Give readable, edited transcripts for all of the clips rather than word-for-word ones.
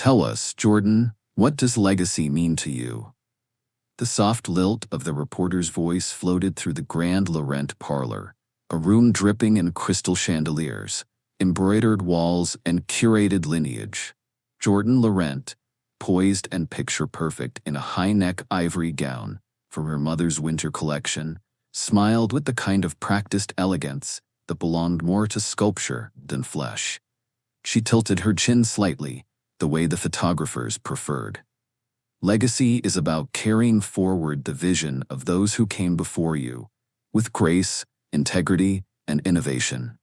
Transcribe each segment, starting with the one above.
Tell us, Jordyn, what does legacy mean to you? The soft lilt of the reporter's voice floated through the Grand Laurent parlor, a room dripping in crystal chandeliers, embroidered walls, and curated lineage. Jordyn Laurent, poised and picture-perfect in a high-neck ivory gown from her mother's winter collection, smiled with the kind of practiced elegance that belonged more to sculpture than flesh. She tilted her chin slightly, the way the photographers preferred. Legacy is about carrying forward the vision of those who came before you, with grace, integrity, and innovation.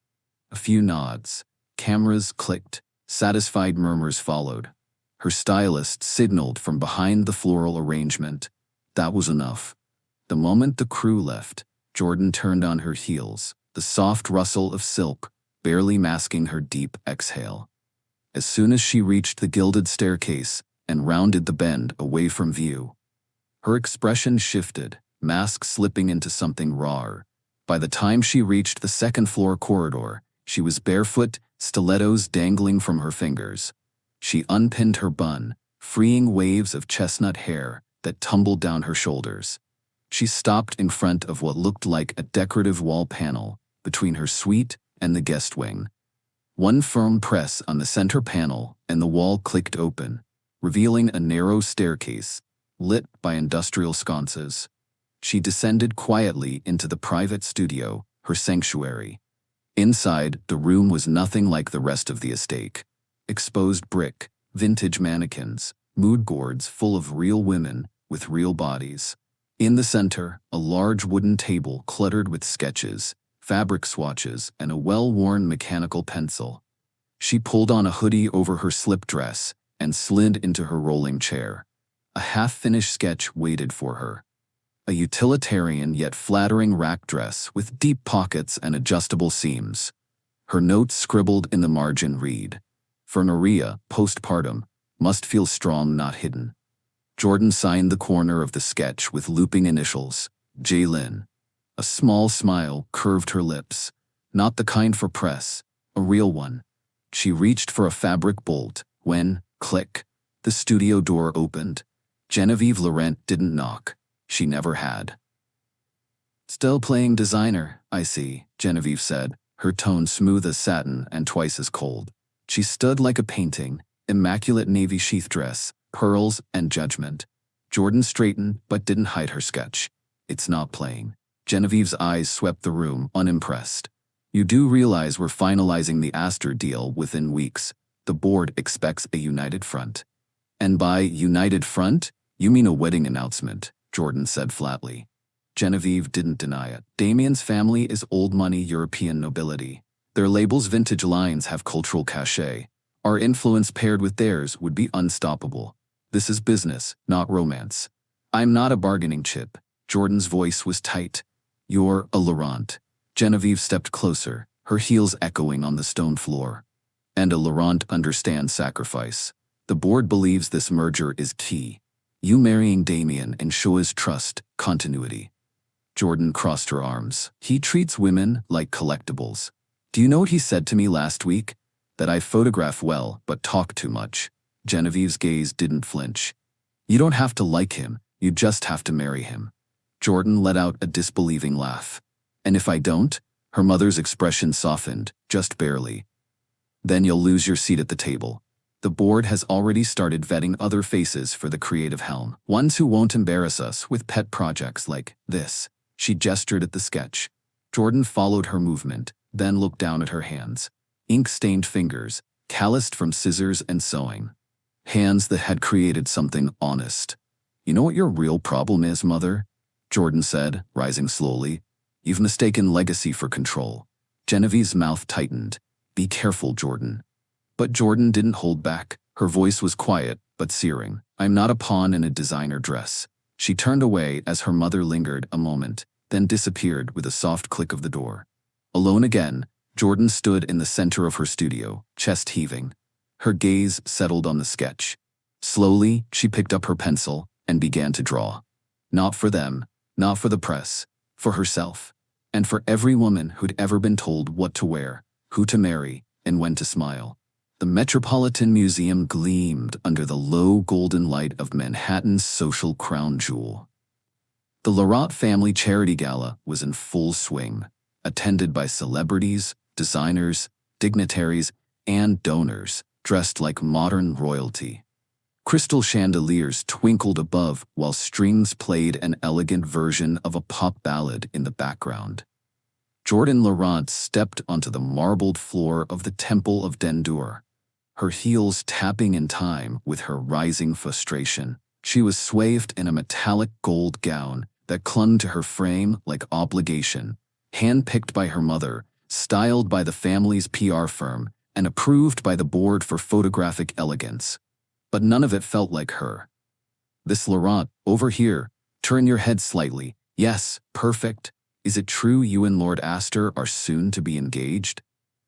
A few nods, cameras clicked, satisfied murmurs followed. Her stylist signaled from behind the floral arrangement. That was enough. The moment the crew left, Jordyn turned on her heels, the soft rustle of silk barely masking her deep exhale. As soon as she reached the gilded staircase and rounded the bend away from view, her expression shifted, mask slipping into something rawer. By the time she reached the second-floor corridor, she was barefoot, stilettos dangling from her fingers. She unpinned her bun, freeing waves of chestnut hair that tumbled down her shoulders. She stopped in front of what looked like a decorative wall panel between her suite and the guest wing. One firm press on the center panel and the wall clicked open, revealing a narrow staircase lit by industrial sconces. She descended quietly into the private studio, her sanctuary. Inside, the room was nothing like the rest of the estate. Exposed brick, vintage mannequins, mood boards full of real women with real bodies. In the center, a large wooden table cluttered with sketches, fabric swatches, and a well-worn mechanical pencil. She pulled on a hoodie over her slip dress and slid into her rolling chair. A half-finished sketch waited for her. A utilitarian yet flattering rack dress with deep pockets and adjustable seams. Her notes scribbled in the margin read, "For Maria, postpartum, must feel strong, not hidden." Jordyn signed the corner of the sketch with looping initials, J. Lynn. A small smile curved her lips, not the kind for press, a real one. She reached for a fabric bolt when, click, the studio door opened. Genevieve Laurent didn't knock. She never had. "Still playing designer, I see," Genevieve said, her tone smooth as satin and twice as cold. She stood like a painting, immaculate navy sheath dress, pearls, and judgment. Jordyn straightened but didn't hide her sketch. "It's not playing." Genevieve's eyes swept the room, unimpressed. "You do realize we're finalizing the Astor deal within weeks. The board expects a united front." "And by united front, you mean a wedding announcement," Jordyn said flatly. Genevieve didn't deny it. "Damien's family is old money European nobility. Their label's vintage lines have cultural cachet. Our influence paired with theirs would be unstoppable. This is business, not romance." "I'm not a bargaining chip." Jordyn's voice was tight. "You're a Laurent." Genevieve stepped closer, her heels echoing on the stone floor. "And a Laurent understands sacrifice. The board believes this merger is key. You marrying Damien ensures trust, continuity." Jordyn crossed her arms. "He treats women like collectibles. Do you know what he said to me last week? That I photograph well but talk too much." Genevieve's gaze didn't flinch. "You don't have to like him, you just have to marry him." Jordyn let out a disbelieving laugh. "And if I don't?" Her mother's expression softened, just barely. "Then you'll lose your seat at the table. The board has already started vetting other faces for the creative helm. Ones who won't embarrass us with pet projects like this." She gestured at the sketch. Jordyn followed her movement, then looked down at her hands. Ink-stained fingers, calloused from scissors and sewing. Hands that had created something honest. "You know what your real problem is, Mother?" Jordyn said, rising slowly. "You've mistaken legacy for control." Genevieve's mouth tightened. "Be careful, Jordyn." But Jordyn didn't hold back. Her voice was quiet, but searing. "I'm not a pawn in a designer dress." She turned away as her mother lingered a moment, then disappeared with a soft click of the door. Alone again, Jordyn stood in the center of her studio, chest heaving. Her gaze settled on the sketch. Slowly, she picked up her pencil and began to draw. Not for them, not for the press, for herself, and for every woman who'd ever been told what to wear, who to marry, and when to smile. The Metropolitan Museum gleamed under the low golden light of Manhattan's social crown jewel. The Laurent family charity gala was in full swing, attended by celebrities, designers, dignitaries, and donors dressed like modern royalty. Crystal chandeliers twinkled above while strings played an elegant version of a pop ballad in the background. Jordyn Laurent stepped onto the marbled floor of the Temple of Dendur, her heels tapping in time with her rising frustration. She was swathed in a metallic gold gown that clung to her frame like obligation, handpicked by her mother, styled by the family's PR firm, and approved by the board for photographic elegance. But none of it felt like her. "This Laurent, over here, turn your head slightly. Yes, perfect. Is it true you and Lord Astor are soon to be engaged?"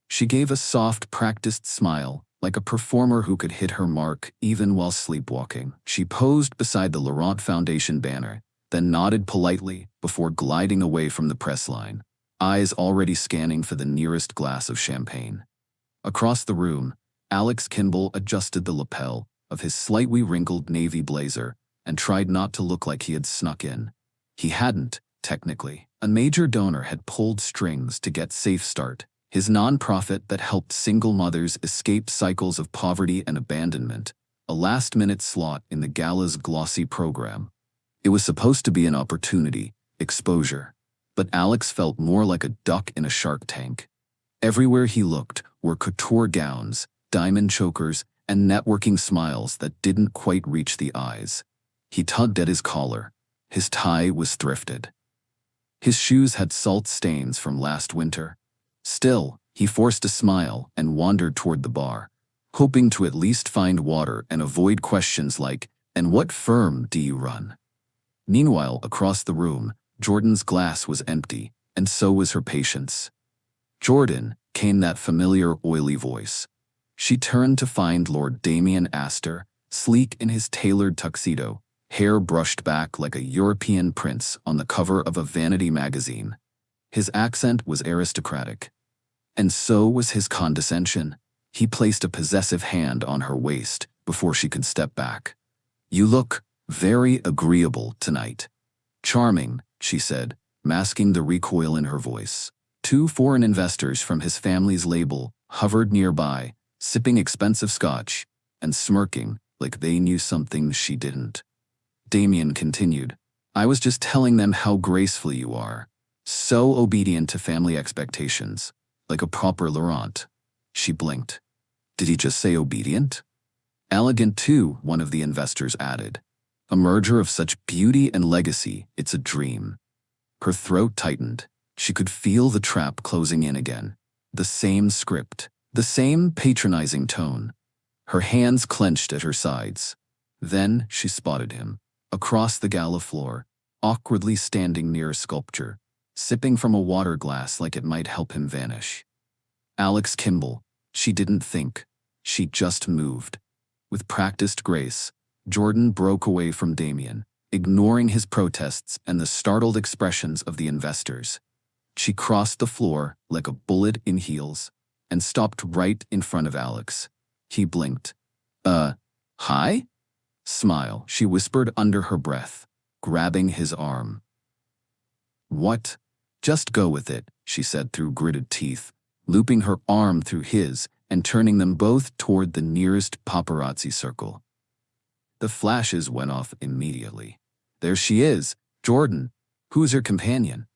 She gave a soft, practiced smile, like a performer who could hit her mark even while sleepwalking. She posed beside the Laurent Foundation banner, then nodded politely before gliding away from the press line, eyes already scanning for the nearest glass of champagne. Across the room, Alex Kimball adjusted the lapel of his slightly wrinkled navy blazer and tried not to look like he had snuck in. He hadn't, technically. A major donor had pulled strings to get Safe Start, his nonprofit that helped single mothers escape cycles of poverty and abandonment, a last-minute slot in the gala's glossy program. It was supposed to be an opportunity, exposure, but Alex felt more like a duck in a shark tank. Everywhere he looked were couture gowns, diamond chokers, and networking smiles that didn't quite reach the eyes. He tugged at his collar. His tie was thrifted. His shoes had salt stains from last winter. Still, he forced a smile and wandered toward the bar, hoping to at least find water and avoid questions like, "And what firm do you run?" Meanwhile, across the room, Jordyn's glass was empty, and so was her patience. "Jordyn," came that familiar oily voice. She turned to find Lord Damien Astor, sleek in his tailored tuxedo, hair brushed back like a European prince on the cover of a vanity magazine. His accent was aristocratic. And so was his condescension. He placed a possessive hand on her waist before she could step back. "You look very agreeable tonight." "Charming," she said, masking the recoil in her voice. Two foreign investors from his family's label hovered nearby, sipping expensive scotch and smirking like they knew something she didn't. Damien continued, "I was just telling them how graceful you are. So obedient to family expectations, like a proper Laurent." She blinked. "Did he just say obedient?" "Elegant too," one of the investors added. "A merger of such beauty and legacy, it's a dream." Her throat tightened. She could feel the trap closing in again. The same script, the same patronizing tone. Her hands clenched at her sides. Then she spotted him, across the gala floor, awkwardly standing near a sculpture, sipping from a water glass like it might help him vanish. Alex Kimball. She didn't think. She just moved. With practiced grace, Jordyn broke away from Damien, ignoring his protests and the startled expressions of the investors. She crossed the floor like a bullet in heels and stopped right in front of Alex. He blinked. Hi?" "Smile," she whispered under her breath, grabbing his arm. "What?" "Just go with it," she said through gritted teeth, looping her arm through his and turning them both toward the nearest paparazzi circle. The flashes went off immediately. "There she is, Jordyn. Who's her companion?"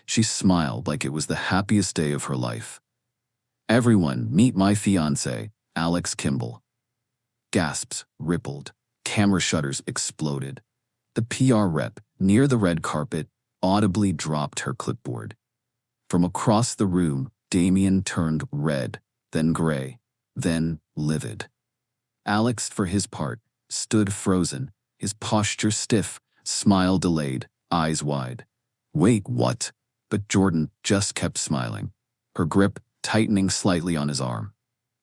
She smiled like it was the happiest day of her life. "Everyone, meet my fiancé, Alex Kimball." Gasps rippled. Camera shutters exploded. The PR rep, near the red carpet, audibly dropped her clipboard. From across the room, Damien turned red, then gray, then livid. Alex, for his part, stood frozen, his posture stiff, smile delayed, eyes wide. "Wait, what?" But Jordyn just kept smiling, her grip tightening slightly on his arm.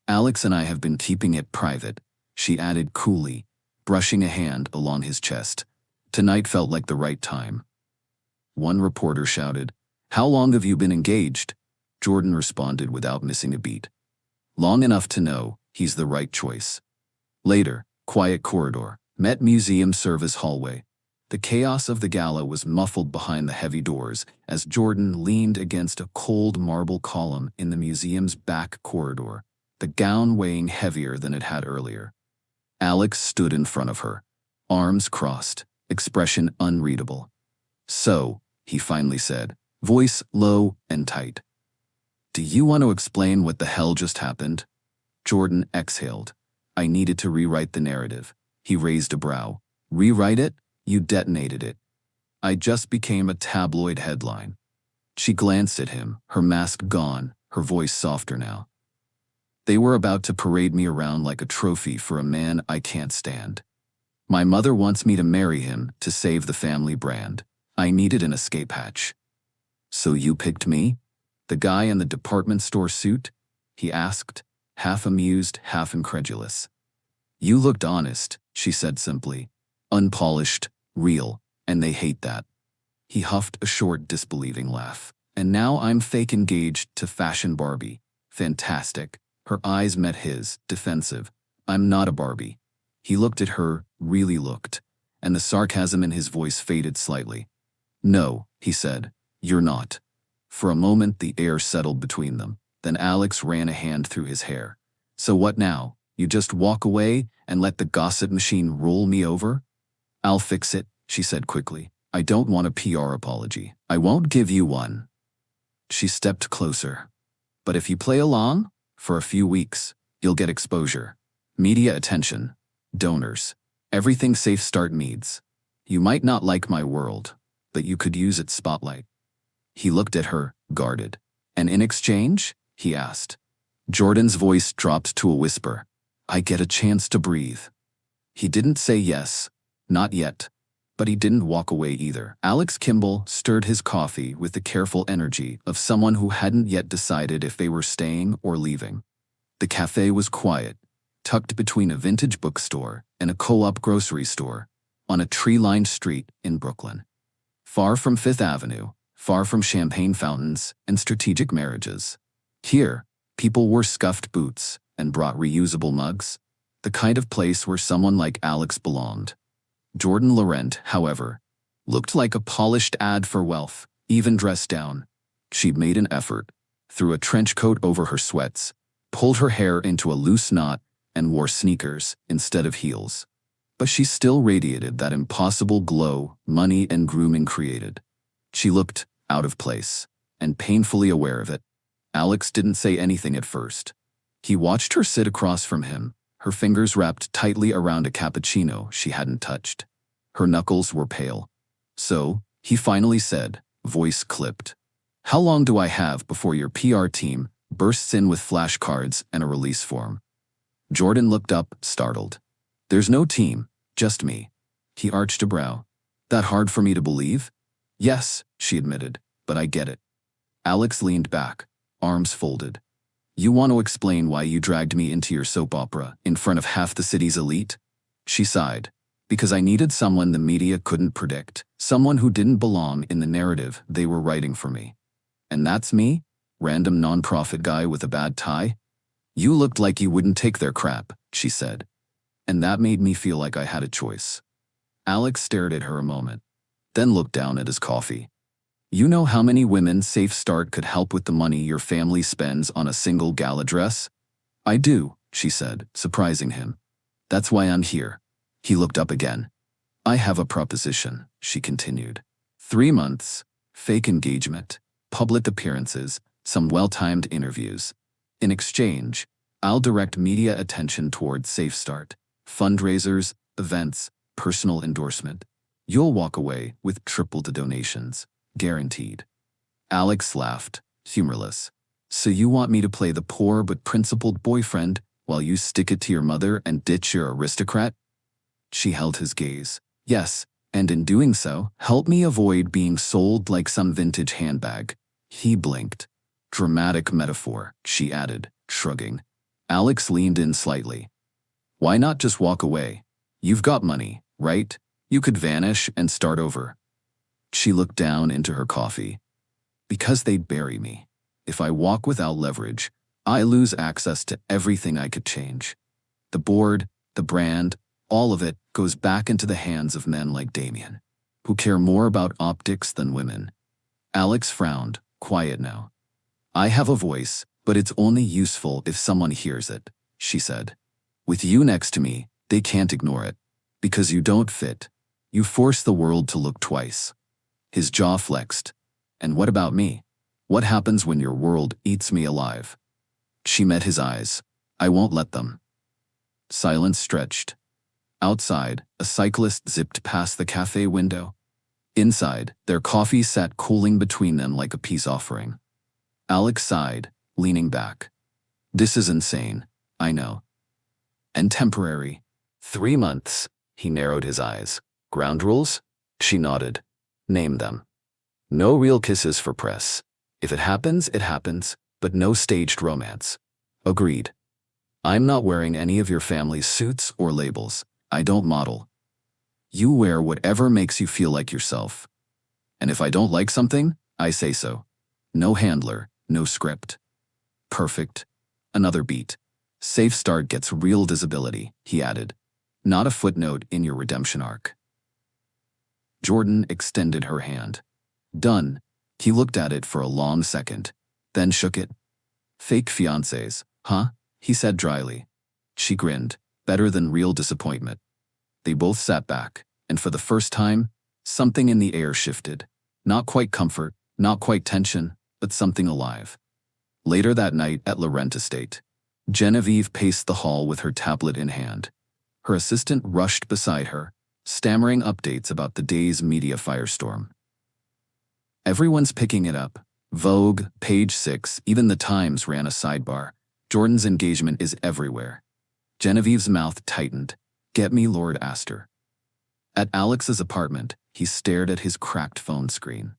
"Alex and I have been keeping it private," she added coolly, brushing a hand along his chest. "Tonight felt like the right time." One reporter shouted, "How long have you been engaged?" Jordyn responded without missing a beat. "Long enough to know He's the right choice. Later, quiet corridor, Met Museum service hallway. The chaos of the gala was muffled behind the heavy doors as Jordyn leaned against a cold marble column in the museum's back corridor, the gown weighing heavier than it had earlier. Alex stood in front of her, arms crossed, expression unreadable. "So," he finally said, voice low and tight. "Do you want to explain what the hell just happened?" Jordyn exhaled. "I needed to rewrite the narrative." He raised a brow. "Rewrite it? You detonated it. I just became a tabloid headline." She glanced at him, her mask gone, her voice softer now. "They were about to parade me around like a trophy for a man I can't stand. My mother wants me to marry him to save the family brand. I needed an escape hatch." "So you picked me? The guy in the department store suit?" he asked, half amused, half incredulous. "You looked honest," she said simply. "Unpolished, real, and they hate that." He huffed a short, disbelieving laugh. "And now I'm fake engaged to Fashion Barbie. Fantastic." Her eyes met his, defensive. "I'm not a Barbie." He looked at her, really looked, and the sarcasm in his voice faded slightly. "No," he said, "you're not." For a moment the air settled between them, then Alex ran a hand through his hair. "So what now? You just walk away and let the gossip machine roll me over?" "I'll fix it," she said quickly. "I don't want a PR apology. I won't give you one." She stepped closer. "But if you play along, for a few weeks, you'll get exposure, media attention, donors, everything Safe Start needs. You might not like my world, but you could use its spotlight." He looked at her, guarded. "And in exchange?" he asked. Jordyn's voice dropped to a whisper. "I get a chance to breathe." He didn't say yes, not yet, but he didn't walk away either. Alex Kimball stirred his coffee with the careful energy of someone who hadn't yet decided if they were staying or leaving. The cafe was quiet, tucked between a vintage bookstore and a co-op grocery store, on a tree-lined street in Brooklyn. Far from Fifth Avenue, far from champagne fountains and strategic marriages. Here, people wore scuffed boots and brought reusable mugs, the kind of place where someone like Alex belonged. Jordyn Laurent, however, looked like a polished ad for wealth, even dressed down. She'd made an effort, threw a trench coat over her sweats, pulled her hair into a loose knot, and wore sneakers instead of heels. But she still radiated that impossible glow money and grooming created. She looked out of place, and painfully aware of it. Alex didn't say anything at first. He watched her sit across from him, her fingers wrapped tightly around a cappuccino she hadn't touched. Her knuckles were pale. "So," he finally said, voice clipped, "how long do I have before your PR team bursts in with flashcards and a release form?" Jordyn looked up, startled. "There's no team, just me." He arched a brow. "That hard for me to believe?" "Yes," she admitted, "but I get it." Alex leaned back, arms folded. "You want to explain why you dragged me into your soap opera in front of half the city's elite?" She sighed. "Because I needed someone the media couldn't predict, someone who didn't belong in the narrative they were writing for me. And that's me? Random nonprofit guy with a bad tie?" "You looked like you wouldn't take their crap," she said. And that made me feel like I had a choice. Alex stared at her a moment, then looked down at his coffee. "You know how many women Safe Start could help with the money your family spends on a single gala dress?" "I do," she said, surprising him. "That's why I'm here." He looked up again. "I have a proposition," she continued. 3 months, fake engagement, public appearances, some well-timed interviews. In exchange, I'll direct media attention toward Safe Start, fundraisers, events, personal endorsement. You'll walk away with triple the donations. Guaranteed." Alex laughed, humorless. "So you want me to play the poor but principled boyfriend while you stick it to your mother and ditch your aristocrat?" She held his gaze. "Yes, and in doing so, help me avoid being sold like some vintage handbag." He blinked. "Dramatic metaphor," she added, shrugging. Alex leaned in slightly. "Why not just walk away? You've got money, right? You could vanish and start over." She looked down into her coffee. "Because they'd bury me. If I walk without leverage, I lose access to everything I could change. The board, the brand, all of it goes back into the hands of men like Damien, who care more about optics than women. Alex frowned, quiet now. I have a voice, but it's only useful if someone hears it, she said. With you next to me, they can't ignore it. Because you don't fit. You force the world to look twice. His jaw flexed. And what about me? What happens when your world eats me alive? She met his eyes. I won't let them. Silence stretched. Outside, a cyclist zipped past the cafe window. Inside, their coffee sat cooling between them like a peace offering. Alex sighed, leaning back. This is insane, I know. And temporary. 3 months, he narrowed his eyes. Ground rules? She nodded. Name them. No real kisses for press. If it happens, it happens, but no staged romance. Agreed. I'm not wearing any of your family's suits or labels. I don't model. You wear whatever makes you feel like yourself. And if I don't like something, I say so. No handler, no script. Perfect. Another beat. Safe Start gets real disability, he added. Not a footnote in your redemption arc. Jordyn extended her hand. Done. He looked at it for a long second, then shook it. Fake fiancés, huh? He said dryly. She grinned, better than real disappointment. They both sat back, and for the first time, something in the air shifted. Not quite comfort, not quite tension, but something alive. Later that night at Laurent Estate, Genevieve paced the hall with her tablet in hand. Her assistant rushed beside her, stammering updates about the day's media firestorm. Everyone's picking it up. Vogue, Page 6, even The Times ran a sidebar. Jordyn's engagement is everywhere. Genevieve's mouth tightened. Get me Lord Astor. At Alex's apartment, he stared at his cracked phone screen.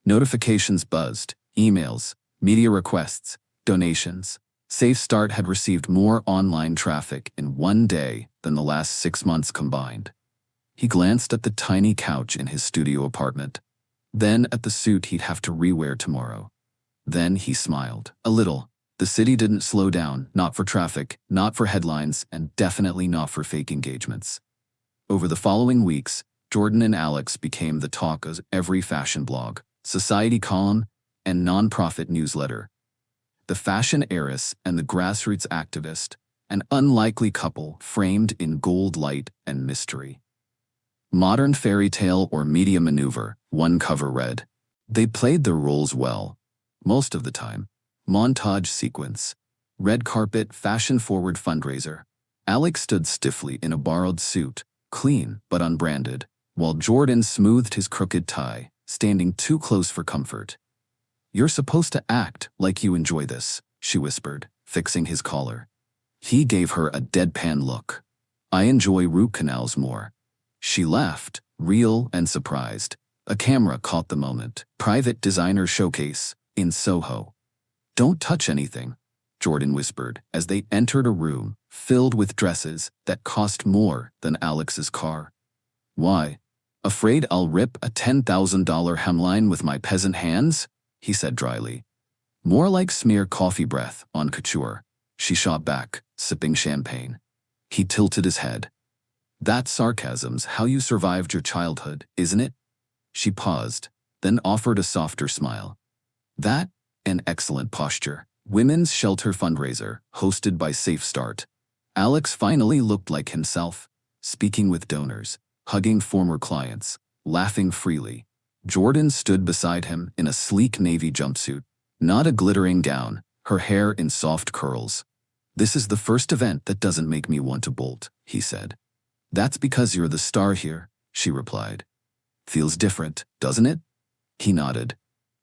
Notifications buzzed, emails, media requests, donations. Safe Start had received more online traffic in one day than the last 6 months combined. He glanced at the tiny couch in his studio apartment, then at the suit he'd have to rewear tomorrow. Then he smiled. A little. The city didn't slow down, not for traffic, not for headlines, and definitely not for fake engagements. Over the following weeks, Jordyn and Alex became the talk of every fashion blog, society column, and nonprofit newsletter. The fashion heiress and the grassroots activist, an unlikely couple framed in gold light and mystery. Modern fairy tale or media maneuver, one cover read. They played their roles well. Most of the time. Montage sequence. Red carpet, fashion-forward fundraiser. Alex stood stiffly in a borrowed suit, clean but unbranded, while Jordyn smoothed his crooked tie, standing too close for comfort. You're supposed to act like you enjoy this, she whispered, fixing his collar. He gave her a deadpan look. I enjoy root canals more. She laughed, real and surprised. A camera caught the moment. Private designer showcase, in Soho. Don't touch anything, Jordyn whispered as they entered a room filled with dresses that cost more than Alex's car. Why? Afraid I'll rip a $10,000 hemline with my peasant hands? He said dryly. More like smear coffee breath on couture. She shot back, sipping champagne. He tilted his head. That sarcasm's how you survived your childhood, isn't it? She paused, then offered a softer smile. That, and excellent posture. Women's Shelter fundraiser, hosted by Safe Start. Alex finally looked like himself, speaking with donors, hugging former clients, laughing freely. Jordyn stood beside him in a sleek navy jumpsuit, not a glittering gown, her hair in soft curls. This is the first event that doesn't make me want to bolt, he said. That's because you're the star here, she replied. Feels different, doesn't it? He nodded.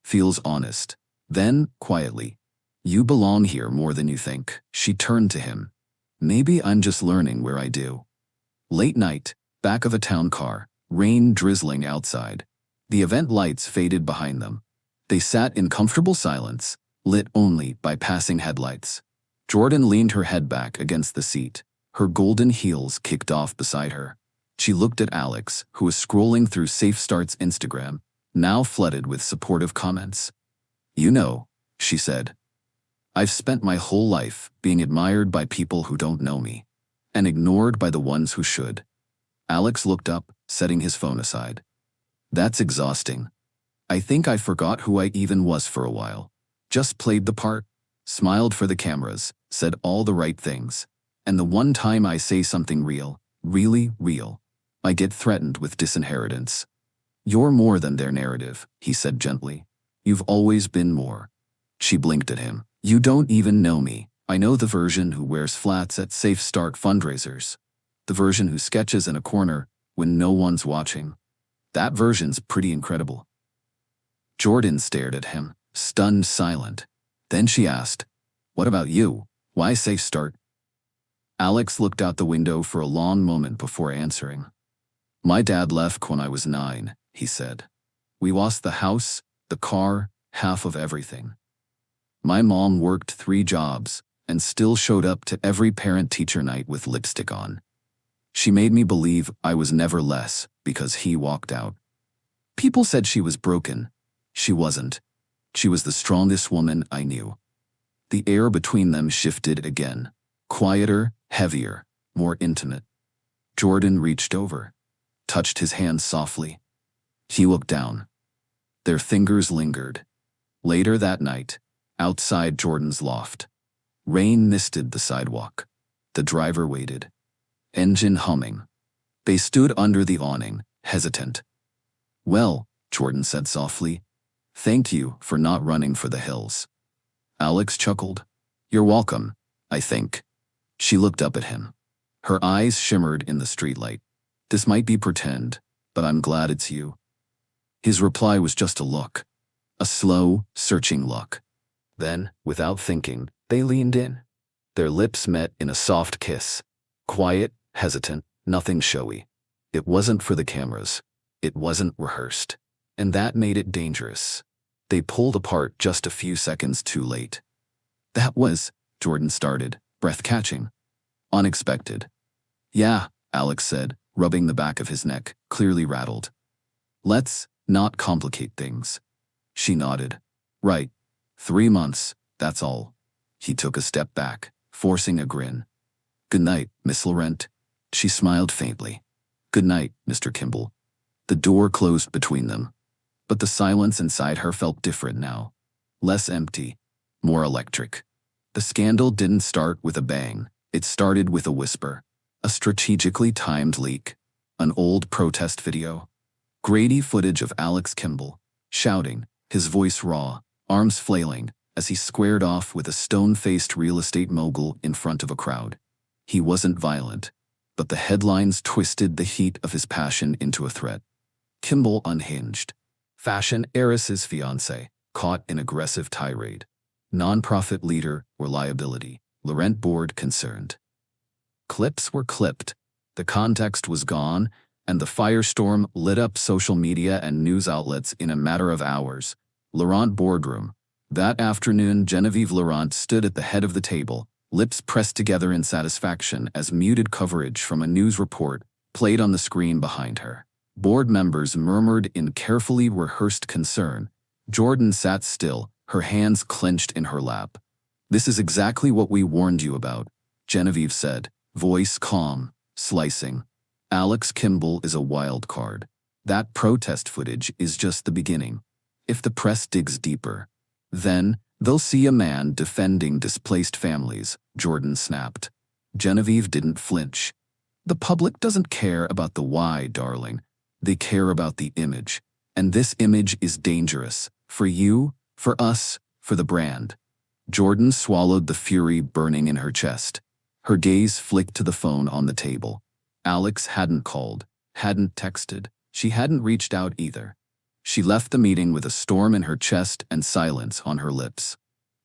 Feels honest. Then, quietly, you belong here more than you think. She turned to him. Maybe I'm just learning where I do. Late night, back of a town car, rain drizzling outside. The event lights faded behind them. They sat in comfortable silence, lit only by passing headlights. Jordyn leaned her head back against the seat, her golden heels kicked off beside her. She looked at Alex, who was scrolling through Safe Start's Instagram, now flooded with supportive comments. You know, she said. I've spent my whole life being admired by people who don't know me, and ignored by the ones who should. Alex looked up, setting his phone aside. That's exhausting. I think I forgot who I even was for a while. Just played the part, smiled for the cameras, said all the right things. And the one time I say something real, really real, I get threatened with disinheritance. You're more than their narrative, he said gently. You've always been more. She blinked at him. You don't even know me. I know the version who wears flats at Safe Start fundraisers. The version who sketches in a corner when no one's watching. That version's pretty incredible. Jordyn stared at him, stunned silent. Then she asked, What about you? Why Safe Start? Alex looked out the window for a long moment before answering. My dad left when I was 9, he said. We lost the house, the car, half of everything. My mom worked 3 jobs and still showed up to every parent-teacher night with lipstick on. She made me believe I was never less because he walked out. People said she was broken. She wasn't. She was the strongest woman I knew. The air between them shifted again. Quieter, heavier, more intimate. Jordyn reached over, touched his hand softly. He looked down. Their fingers lingered. Later that night, outside Jordyn's loft, rain misted the sidewalk. The driver waited, engine humming. They stood under the awning, hesitant. Well, Jordyn said softly, thank you for not running for the hills. Alex chuckled. You're welcome, I think. She looked up at him. Her eyes shimmered in the streetlight. This might be pretend, but I'm glad it's you. His reply was just a look. A slow, searching look. Then, without thinking, they leaned in. Their lips met in a soft kiss. Quiet, hesitant, nothing showy. It wasn't for the cameras. It wasn't rehearsed. And that made it dangerous. They pulled apart just a few seconds too late. That was, Jordyn started, breath-catching. Unexpected. Yeah, Alex said, rubbing the back of his neck, clearly rattled. Let's not complicate things. She nodded. Right. 3 months, that's all. He took a step back, forcing a grin. Good night, Miss Laurent. She smiled faintly. Good night, Mr. Kimball. The door closed between them. But the silence inside her felt different now. Less empty, more electric. The scandal didn't start with a bang. It started with a whisper. A strategically timed leak. An old protest video. Grainy footage of Alex Kimball, shouting, his voice raw, arms flailing, as he squared off with a stone-faced real estate mogul in front of a crowd. He wasn't violent, but the headlines twisted the heat of his passion into a threat. Kimball unhinged. Fashion heiress's fiancé, caught in aggressive tirade. Nonprofit leader or liability, Laurent board concerned. Clips were clipped, the context was gone, and the firestorm lit up social media and news outlets in a matter of hours. Laurent boardroom. That afternoon, Genevieve Laurent stood at the head of the table, lips pressed together in satisfaction as muted coverage from a news report played on the screen behind her. Board members murmured in carefully rehearsed concern. Jordyn sat still, her hands clenched in her lap. This is exactly what we warned you about, Genevieve said, voice calm, slicing. Alex Kimball is a wild card. That protest footage is just the beginning. If the press digs deeper, then they'll see a man defending displaced families, Jordyn snapped. Genevieve didn't flinch. The public doesn't care about the why, darling. They care about the image. And this image is dangerous. For you, for us, for the brand. Jordyn swallowed the fury burning in her chest. Her gaze flicked to the phone on the table. Alex hadn't called, hadn't texted. She hadn't reached out either. She left the meeting with a storm in her chest and silence on her lips.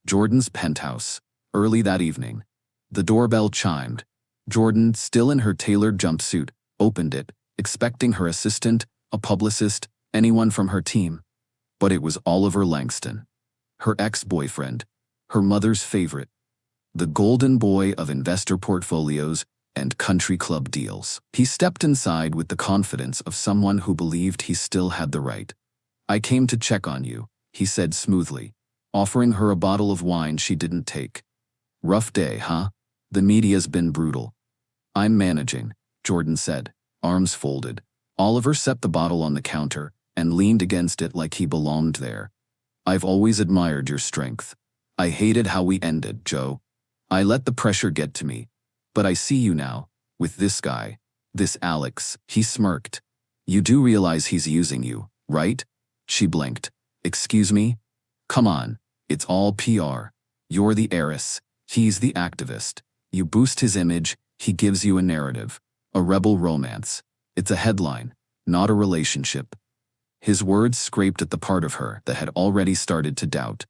Jordyn's penthouse, early that evening. The doorbell chimed. Jordyn, still in her tailored jumpsuit, opened it, expecting her assistant, a publicist, anyone from her team. But it was Oliver Langston. Her ex-boyfriend, her mother's favorite. The golden boy of investor portfolios and country club deals. He stepped inside with the confidence of someone who believed he still had the right. I came to check on you, he said smoothly. offering her a bottle of wine she didn't take. Rough day, huh? The media's been brutal. I'm managing, Jordyn said, arms folded. Oliver set the bottle on the counter and leaned against it like he belonged there. I've always admired your strength. I hated how we ended, Joe. I let the pressure get to me. But I see you now, with this guy, this Alex. He smirked. You do realize he's using you, right? She blinked. Excuse me? Come on, it's all PR. You're the heiress, he's the activist. You boost his image, he gives you a narrative, a rebel romance. It's a headline, not a relationship. His words scraped at the part of her that had already started to doubt.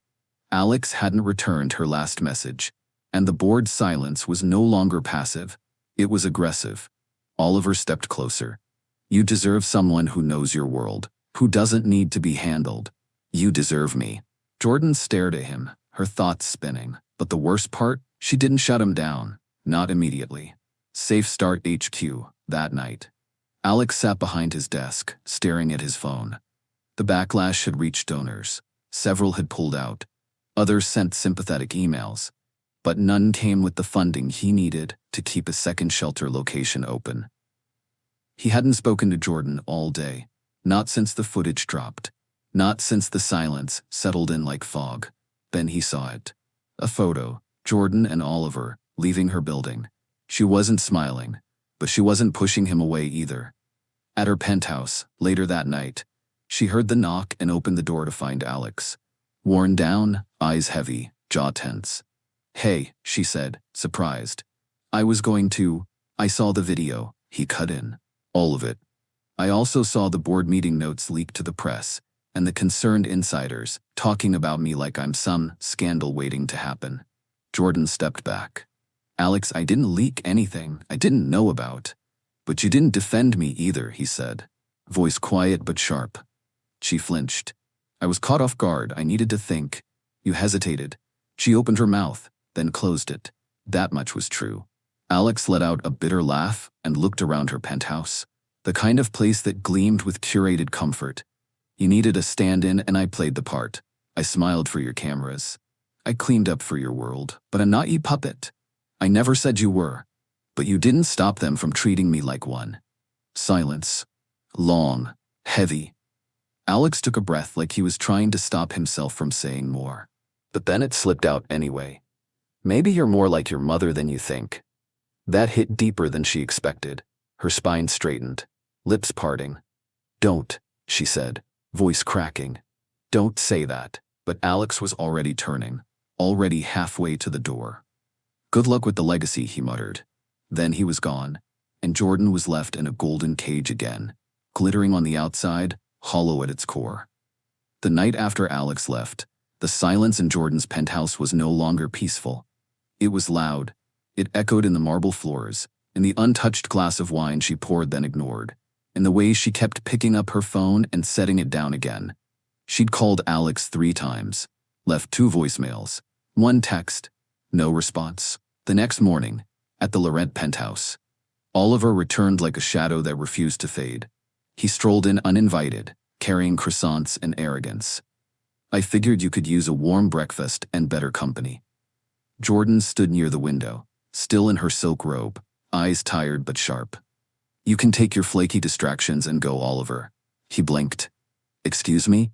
Alex hadn't returned her last message, and the bored silence was no longer passive. It was aggressive. Oliver stepped closer. You deserve someone who knows your world, who doesn't need to be handled. You deserve me. Jordyn stared at him, her thoughts spinning. But the worst part, she didn't shut him down. Not immediately. Safe Start HQ, that night. Alex sat behind his desk, staring at his phone. The backlash had reached donors. Several had pulled out. Others sent sympathetic emails. But none came with the funding he needed to keep a second shelter location open. He hadn't spoken to Jordyn all day. Not since the footage dropped. Not since the silence settled in like fog. Then he saw it. A photo, Jordyn and Oliver, leaving her building. She wasn't smiling, but she wasn't pushing him away either. At her penthouse, later that night, she heard the knock and opened the door to find Alex. Worn down, eyes heavy, jaw tense. Hey, she said, surprised. I saw the video, he cut in. All of it. I also saw the board meeting notes leaked to the press, and the concerned insiders talking about me like I'm some scandal waiting to happen. Jordyn stepped back. Alex, I didn't leak anything I didn't know about. But you didn't defend me either, he said. Voice quiet but sharp. She flinched. I was caught off guard, I needed to think. You hesitated. She opened her mouth, then closed it. That much was true. Alex let out a bitter laugh and looked around her penthouse. The kind of place that gleamed with curated comfort. You needed a stand-in and I played the part. I smiled for your cameras. I cleaned up for your world, but I'm not your puppet. I never said you were. But you didn't stop them from treating me like one. Silence. Long. Heavy. Alex took a breath like he was trying to stop himself from saying more. But then it slipped out anyway. Maybe you're more like your mother than you think. That hit deeper than she expected. Her spine straightened. Lips parting. Don't, she said, voice cracking. Don't say that. But Alex was already turning, already halfway to the door. Good luck with the legacy, he muttered. Then he was gone, and Jordyn was left in a golden cage again, glittering on the outside, hollow at its core. The night after Alex left, the silence in Jordyn's penthouse was no longer peaceful. It was loud. It echoed in the marble floors, in the untouched glass of wine she poured then ignored, in the way she kept picking up her phone and setting it down again. She'd called Alex 3 times, left 2 voicemails, 1 text, no response. The next morning, at the Laurent penthouse, Oliver returned like a shadow that refused to fade. He strolled in uninvited, carrying croissants and arrogance. I figured you could use a warm breakfast and better company. Jordyn stood near the window, still in her silk robe, eyes tired but sharp. You can take your flaky distractions and go, Oliver. He blinked. Excuse me?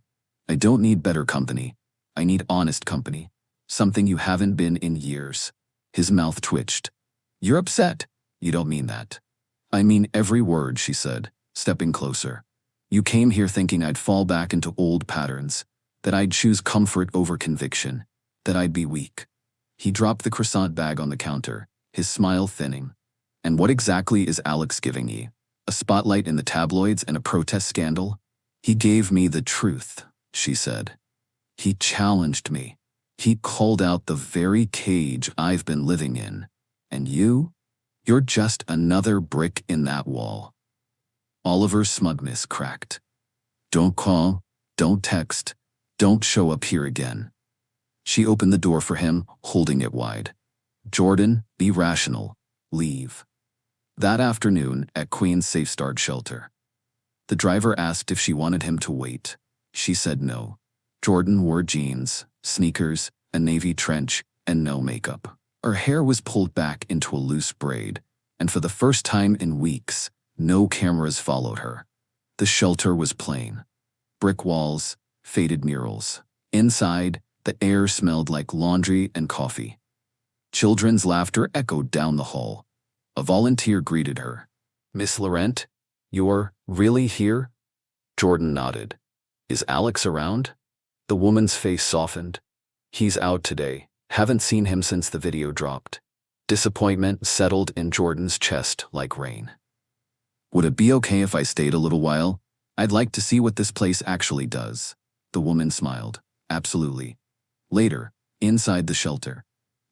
I don't need better company. I need honest company. Something you haven't been in years. His mouth twitched. You're upset. You don't mean that. I mean every word, she said, stepping closer. You came here thinking I'd fall back into old patterns, that I'd choose comfort over conviction, that I'd be weak. He dropped the croissant bag on the counter, his smile thinning. And what exactly is Alex giving you? A spotlight in the tabloids and a protest scandal? He gave me the truth, she said. He challenged me. He called out the very cage I've been living in. And you're just another brick in that wall. Oliver's smugness cracked. Don't call, don't text, don't show up here again. She opened the door for him, holding it wide. Jordyn, be rational. Leave. That afternoon at Queen's Safe Start shelter. The driver asked if she wanted him to wait. She said no. Jordyn wore jeans, sneakers, a navy trench, and no makeup. Her hair was pulled back into a loose braid, and for the first time in weeks, no cameras followed her. The shelter was plain. Brick walls, faded murals. Inside, the air smelled like laundry and coffee. Children's laughter echoed down the hall. A volunteer greeted her. "Miss Laurent, you're really here?" Jordyn nodded. "Is Alex around?" The woman's face softened. "He's out today. Haven't seen him since the video dropped." Disappointment settled in Jordyn's chest like rain. "Would it be okay if I stayed a little while? I'd like to see what this place actually does." The woman smiled. "Absolutely." Later, inside the shelter,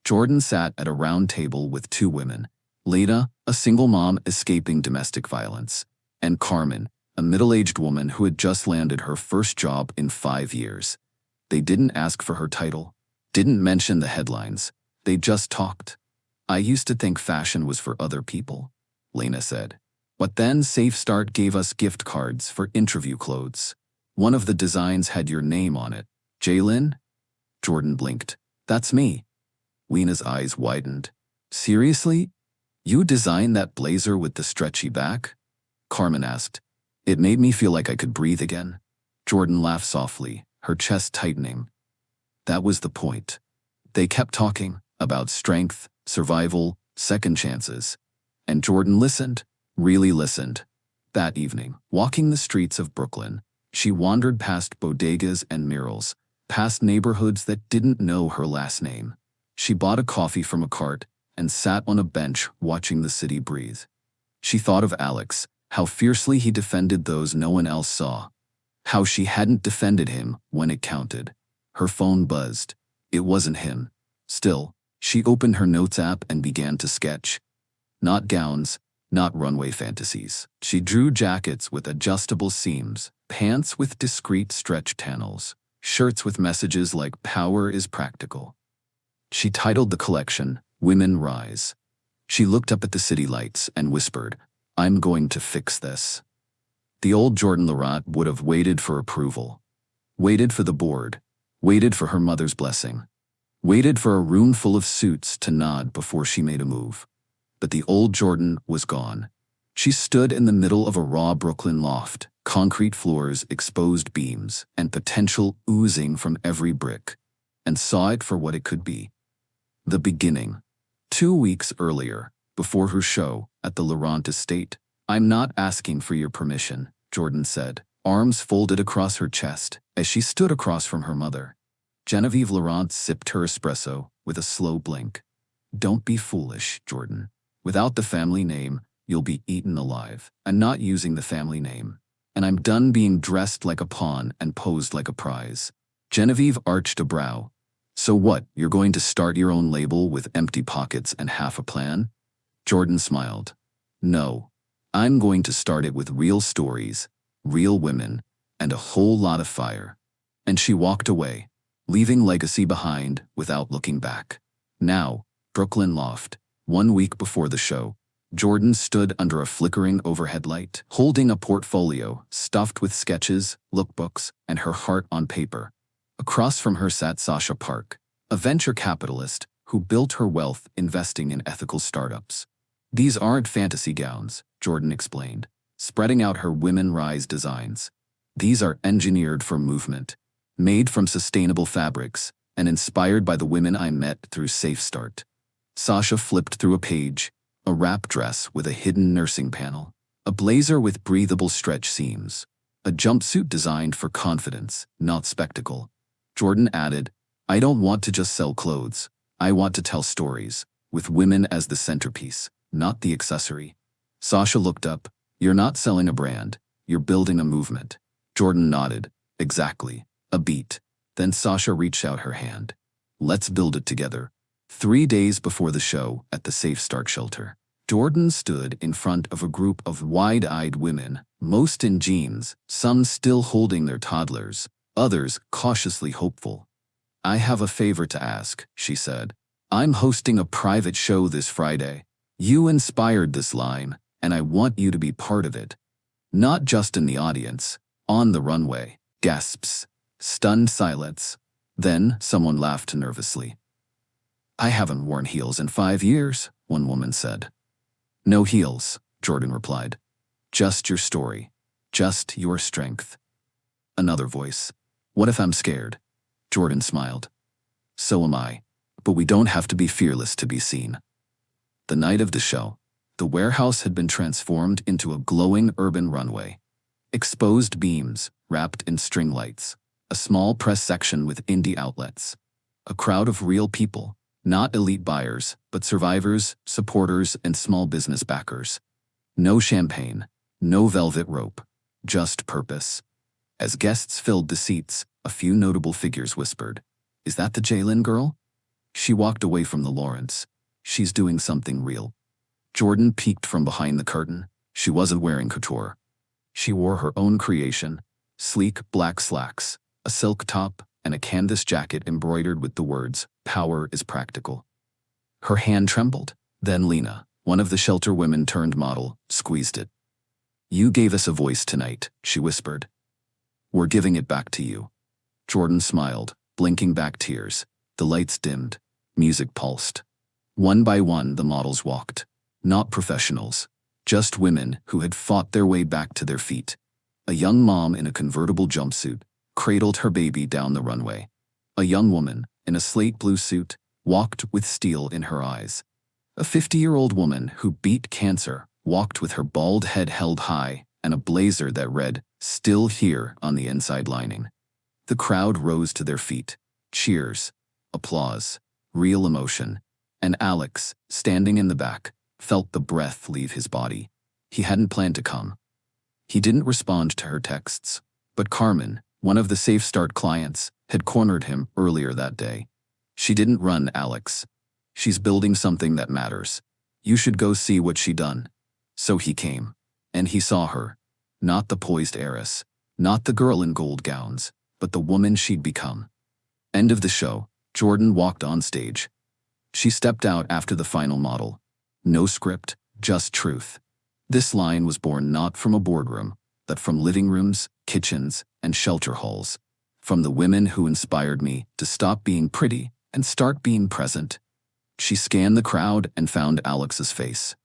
Jordyn sat at a round table with two women, Leda, a single mom escaping domestic violence, and Carmen, a middle-aged woman who had just landed her first job in 5 years. They didn't ask for her title, didn't mention the headlines, they just talked. "I used to think fashion was for other people," Lena said. "But then Safe Start gave us gift cards for interview clothes. One of the designs had your name on it. Jalen?" Jordyn blinked. "That's me." Lena's eyes widened. "Seriously? You designed that blazer with the stretchy back?" Carmen asked. "It made me feel like I could breathe again." Jordyn laughed softly, her chest tightening. That was the point. They kept talking about strength, survival, second chances. And Jordyn listened, really listened. That evening, walking the streets of Brooklyn, she wandered past bodegas and murals, past neighborhoods that didn't know her last name. She bought a coffee from a cart and sat on a bench watching the city breathe. She thought of Alex, how fiercely he defended those no one else saw. How she hadn't defended him when it counted. Her phone buzzed. It wasn't him. Still, she opened her notes app and began to sketch. Not gowns, not runway fantasies. She drew jackets with adjustable seams, pants with discreet stretch panels, shirts with messages like "Power is practical." She titled the collection, "Women Rise." She looked up at the city lights and whispered, "I'm going to fix this." The old Jordyn Laurent would have waited for approval. Waited for the board. Waited for her mother's blessing. Waited for a room full of suits to nod before she made a move. But the old Jordyn was gone. She stood in the middle of a raw Brooklyn loft, concrete floors, exposed beams, and potential oozing from every brick, and saw it for what it could be. The beginning. 2 weeks earlier, before her show at the Laurent estate. "I'm not asking for your permission," Jordyn said, arms folded across her chest as she stood across from her mother. Genevieve Laurent sipped her espresso with a slow blink. "Don't be foolish, Jordyn. Without the family name, you'll be eaten alive. I'm not using the family name. And I'm done being dressed like a pawn and posed like a prize." Genevieve arched a brow. "So what, you're going to start your own label with empty pockets and half a plan?" Jordyn smiled. "No. I'm going to start it with real stories, real women, and a whole lot of fire." And she walked away, leaving legacy behind without looking back. Now, Brooklyn Loft. 1 week before the show, Jordyn stood under a flickering overhead light, holding a portfolio stuffed with sketches, lookbooks, and her heart on paper. Across from her sat Sasha Park, a venture capitalist who built her wealth investing in ethical startups. "These aren't fantasy gowns," Jordyn explained, spreading out her Women Rise designs. "These are engineered for movement, made from sustainable fabrics, and inspired by the women I met through Safe Start." Sasha flipped through a page, a wrap dress with a hidden nursing panel, a blazer with breathable stretch seams, a jumpsuit designed for confidence, not spectacle. Jordyn added, "I don't want to just sell clothes. I want to tell stories, with women as the centerpiece, not the accessory." Sasha looked up. "You're not selling a brand, you're building a movement." Jordyn nodded. "Exactly. A beat." Then Sasha reached out her hand. "Let's build it together." 3 days before the show at the Safe Start shelter, Jordyn stood in front of a group of wide-eyed women, most in jeans, some still holding their toddlers, others cautiously hopeful. "I have a favor to ask," she said. "I'm hosting a private show this Friday. You inspired this line, and I want you to be part of it. Not just in the audience, on the runway." Gasps. Stunned silence. Then someone laughed nervously. I haven't worn heels in 5 years, one woman said. No heels, Jordyn replied. Just your story. Just your strength. Another voice. What if I'm scared? Jordyn smiled. So am I. But we don't have to be fearless to be seen. The night of the show, the warehouse had been transformed into a glowing urban runway. Exposed beams, wrapped in string lights. A small press section with indie outlets. A crowd of real people, not elite buyers, but survivors, supporters, and small business backers. No champagne, no velvet rope, just purpose. As guests filled the seats, a few notable figures whispered, Is that the Jalen girl? She walked away from the Laurents. She's doing something real. Jordyn peeked from behind the curtain. She wasn't wearing couture. She wore her own creation, sleek black slacks, a silk top, and a canvas jacket embroidered with the words, Power is practical. Her hand trembled. Then Lena, one of the shelter women turned model, squeezed it. You gave us a voice tonight, she whispered. We're giving it back to you. Jordyn smiled, blinking back tears. The lights dimmed. Music pulsed. One by one, the models walked. Not professionals, just women who had fought their way back to their feet. A young mom in a convertible jumpsuit cradled her baby down the runway. A young woman, in a slate blue suit, walked with steel in her eyes. A 50-year-old woman who beat cancer walked with her bald head held high and a blazer that read, Still here on the inside lining. The crowd rose to their feet. Cheers, applause, real emotion. And Alex, standing in the back, felt the breath leave his body. He hadn't planned to come. He didn't respond to her texts, but Carmen, one of the Safe Start clients, had cornered him earlier that day. She didn't run, Alex. She's building something that matters. You should go see what she done. So he came, and he saw her. Not the poised heiress, not the girl in gold gowns, but the woman she'd become. End of the show, Jordyn walked on stage. She stepped out after the final model. No script, just truth. This line was born not from a boardroom, but from living rooms, kitchens, and shelter halls. From the women who inspired me to stop being pretty and start being present. She scanned the crowd and found Alex's face.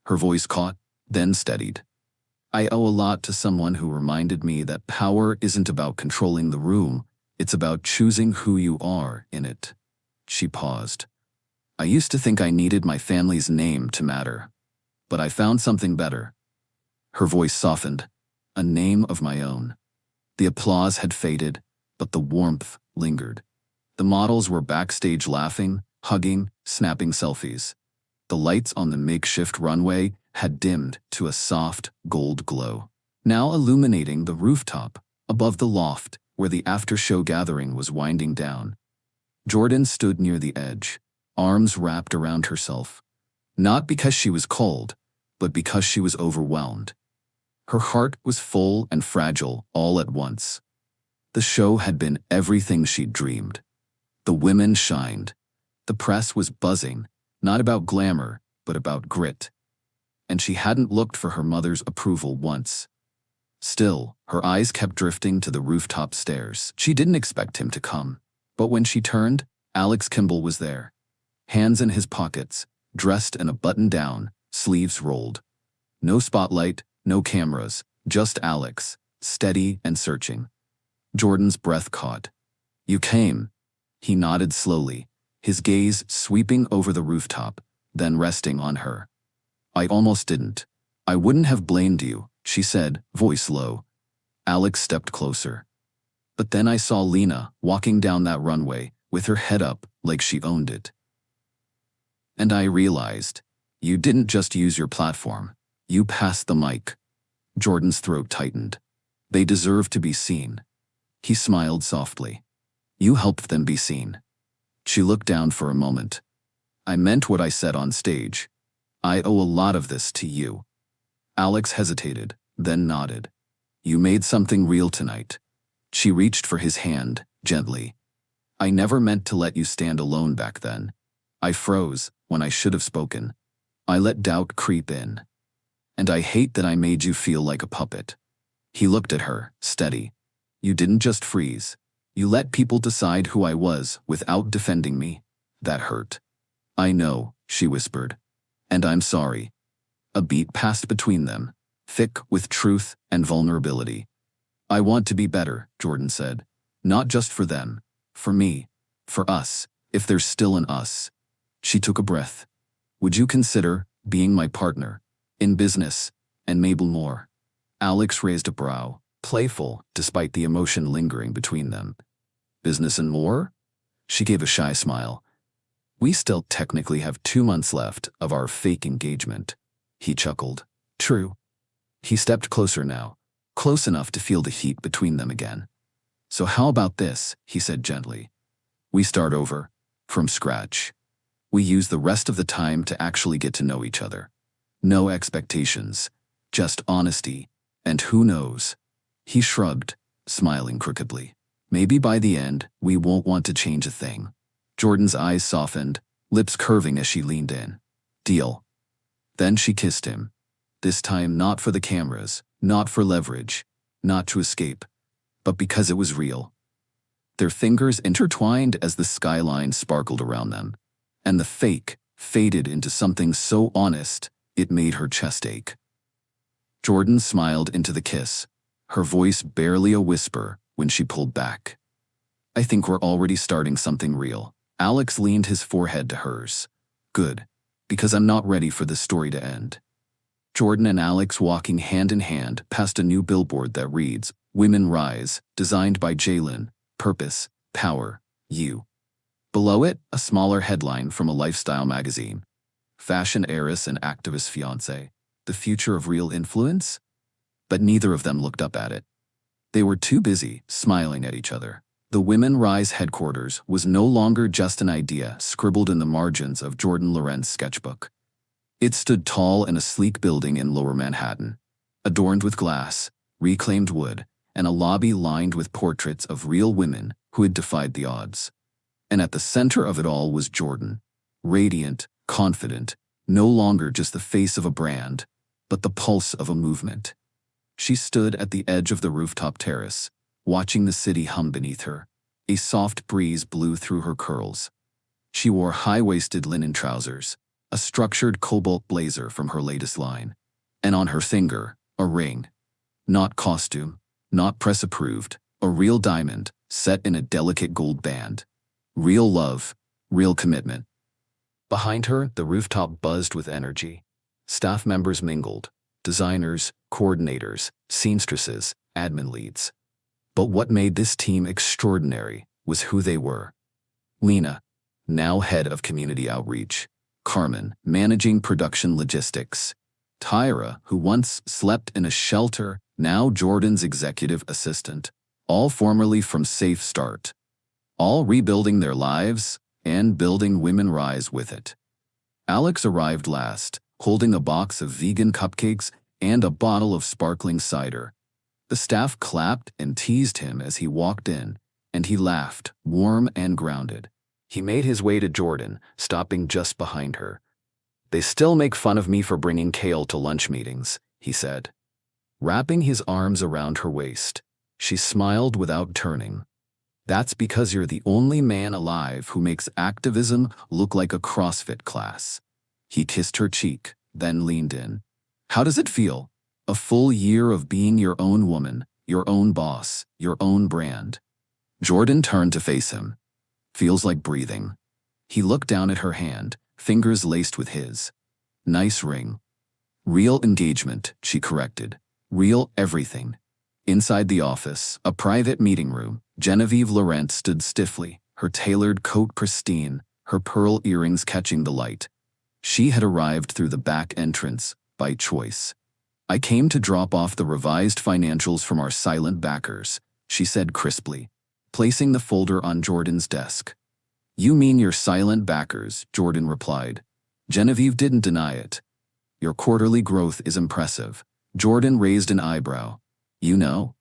Her voice caught, then steadied. I owe a lot to someone who reminded me that power isn't about controlling the room, it's about choosing who you are in it. She paused. I used to think I needed my family's name to matter, but I found something better. Her voice softened. A name of my own. The applause had faded, but the warmth lingered. The models were backstage laughing, hugging, snapping selfies. The lights on the makeshift runway had dimmed to a soft gold glow, now illuminating the rooftop above the loft where the after-show gathering was winding down. Jordyn stood near the edge, arms wrapped around herself, not because she was cold, but because she was overwhelmed. Her heart was full and fragile all at once. The show had been everything she'd dreamed. The women shined. The press was buzzing, not about glamour, but about grit. And she hadn't looked for her mother's approval once. Still, her eyes kept drifting to the rooftop stairs. She didn't expect him to come. But when she turned, Alex Kimball was there. Hands in his pockets, dressed in a button-down, sleeves rolled. No spotlight, no cameras, just Alex, steady and searching. Jordyn's breath caught. You came. He nodded slowly, his gaze sweeping over the rooftop, then resting on her. I almost didn't. I wouldn't have blamed you, she said, voice low. Alex stepped closer. But then I saw Lena walking down that runway, with her head up like she owned it. And I realized, you didn't just use your platform. You passed the mic. Jordyn's throat tightened. They deserve to be seen. He smiled softly. You helped them be seen. She looked down for a moment. I meant what I said on stage. I owe a lot of this to you. Alex hesitated, then nodded. You made something real tonight. She reached for his hand, gently. I never meant to let you stand alone back then. I froze when I should have spoken. I let doubt creep in. And I hate that I made you feel like a puppet. He looked at her, steady. You didn't just freeze. You let people decide who I was without defending me. That hurt. I know, she whispered. And I'm sorry. A beat passed between them, thick with truth and vulnerability. I want to be better, Jordyn said. Not just for them. For me. For us, if there's still an us. She took a breath. Would you consider being my partner? In business, and maybe more. Alex raised a brow, playful despite the emotion lingering between them. Business and more? She gave a shy smile. We still technically have 2 months left of our fake engagement. He chuckled. True. He stepped closer now, close enough to feel the heat between them again. So how about this, he said gently. We start over, from scratch. We use the rest of the time to actually get to know each other. No expectations, just honesty, and who knows? He shrugged, smiling crookedly. Maybe by the end, we won't want to change a thing. Jordyn's eyes softened, lips curving as she leaned in. Deal. Then she kissed him. This time not for the cameras, not for leverage, not to escape, but because it was real. Their fingers intertwined as the skyline sparkled around them, and the fake faded into something so honest it made her chest ache. Jordyn smiled into the kiss, her voice barely a whisper when she pulled back. I think we're already starting something real. Alex leaned his forehead to hers. Good, because I'm not ready for this story to end. Jordyn and Alex walking hand in hand past a new billboard that reads, Women Rise, designed by Jalen, Purpose, Power, You. Below it, a smaller headline from a lifestyle magazine. Fashion heiress and activist fiancé, the future of real influence? But neither of them looked up at it. They were too busy smiling at each other. The Women Rise headquarters was no longer just an idea scribbled in the margins of Jordyn Laurent's sketchbook. It stood tall in a sleek building in Lower Manhattan, adorned with glass, reclaimed wood, and a lobby lined with portraits of real women who had defied the odds. And at the center of it all was Jordyn, radiant, confident, no longer just the face of a brand, but the pulse of a movement. She stood at the edge of the rooftop terrace, watching the city hum beneath her. A soft breeze blew through her curls. She wore high-waisted linen trousers, a structured cobalt blazer from her latest line, and on her finger, a ring. Not costume, not press-approved, a real diamond set in a delicate gold band. Real love, real commitment. Behind her, the rooftop buzzed with energy. Staff members mingled, designers, coordinators, seamstresses, admin leads. But what made this team extraordinary was who they were. Lena, now head of community outreach. Carmen, managing production logistics. Tyra, who once slept in a shelter, now Jordyn's executive assistant. All formerly from Safe Start. All rebuilding their lives and building Women Rise with it. Alex arrived last, holding a box of vegan cupcakes and a bottle of sparkling cider. The staff clapped and teased him as he walked in, and he laughed, warm and grounded. He made his way to Jordyn, stopping just behind her. They still make fun of me for bringing kale to lunch meetings, he said. Wrapping his arms around her waist, she smiled without turning. That's because you're the only man alive who makes activism look like a CrossFit class. He kissed her cheek, then leaned in. How does it feel? A full year of being your own woman, your own boss, your own brand. Jordyn turned to face him. Feels like breathing. He looked down at her hand, fingers laced with his. Nice ring. Real engagement, she corrected. Real everything. Inside the office, a private meeting room, Genevieve Laurent stood stiffly, her tailored coat pristine, her pearl earrings catching the light. She had arrived through the back entrance, by choice. I came to drop off the revised financials from our silent backers, she said crisply, placing the folder on Jordyn's desk. You mean your silent backers, Jordyn replied. Genevieve didn't deny it. Your quarterly growth is impressive. Jordyn raised an eyebrow. You know?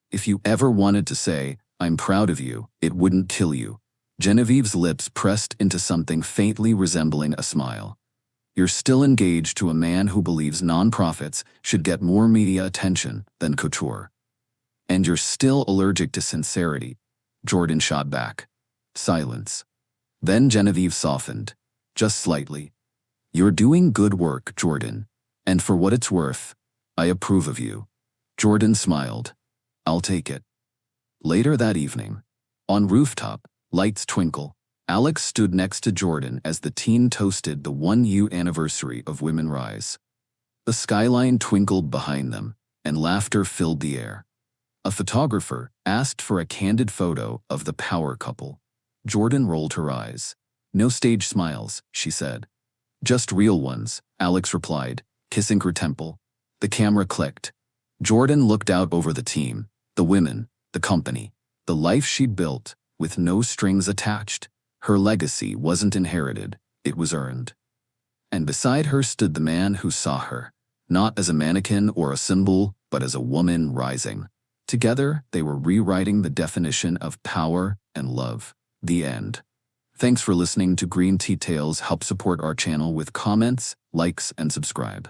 If you ever wanted to say, I'm proud of you, it wouldn't kill you. Genevieve's lips pressed into something faintly resembling a smile. You're still engaged to a man who believes nonprofits should get more media attention than couture. And you're still allergic to sincerity. Jordyn shot back. Silence. Then Genevieve softened, just slightly. You're doing good work, Jordyn. And for what it's worth, I approve of you. Jordyn smiled. I'll take it. Later that evening, on rooftop, lights twinkle. Alex stood next to Jordyn as the teen toasted the 1U anniversary of Women Rise. The skyline twinkled behind them, and laughter filled the air. A photographer asked for a candid photo of the power couple. Jordyn rolled her eyes. No stage smiles, she said. Just real ones, Alex replied, kissing her temple. The camera clicked. Jordyn looked out over the team, the women, the company, the life she'd built, with no strings attached. Her legacy wasn't inherited, it was earned. And beside her stood the man who saw her, not as a mannequin or a symbol, but as a woman rising. Together, they were rewriting the definition of power and love. The end. Thanks for listening to Green Tea Tales. Help support our channel with comments, likes, and subscribe.